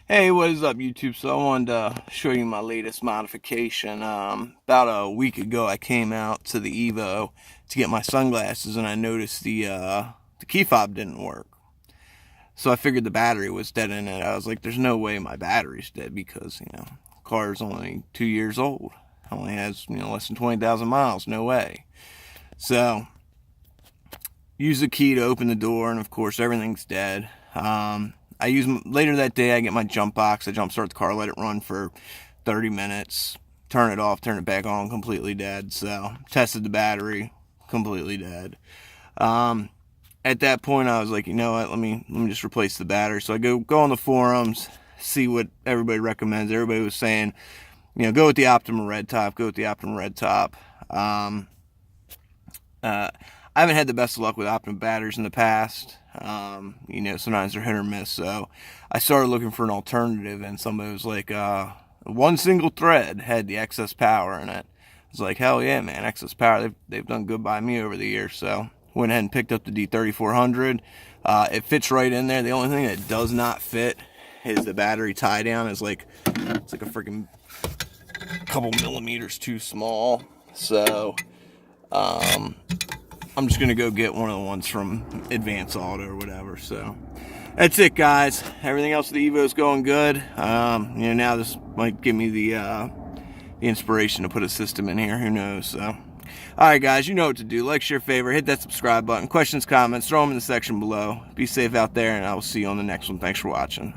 Hey, what is up, YouTube? So I wanted to show you my latest modification. About a week ago, I came out to the Evo to get my sunglasses, and I noticed the key fob didn't work. So I figured the battery was dead in it. I was like, "There's no way my battery's dead because the car's only 2 years old. Only has less than 20,000 miles. No way." So use the key to open the door, and of course everything's dead. I use later that day. I get my jump box. I jump start the car, let it run for 30 minutes, turn it off, turn it back on, completely dead. So tested the battery, completely dead. At that point, I was like, you know what? Let me just replace the battery. So I go on the forums, see what everybody recommends. Everybody was saying, go with the Optima Red Top. Go with the Optima Red Top. I haven't had the best of luck with Optima batteries in the past. Sometimes they're hit or miss. So I started looking for an alternative, and somebody was like, one single thread had the excess power in it. I was like, hell yeah, man, excess power. They've done good by me over the years. So went ahead and picked up the D3400. It fits right in there. The only thing that does not fit is the battery tie down. It's like a freaking couple millimeters too small. So I'm just gonna go get one of the ones from Advance Auto or whatever. So that's it, guys. Everything else with the Evo is going good. Now this might give me the inspiration to put a system in here. Who knows? So, all right, guys, you know what to do. Like, share, favorite, hit that subscribe button. Questions, comments, throw them in the section below. Be safe out there, and I will see you on the next one. Thanks for watching.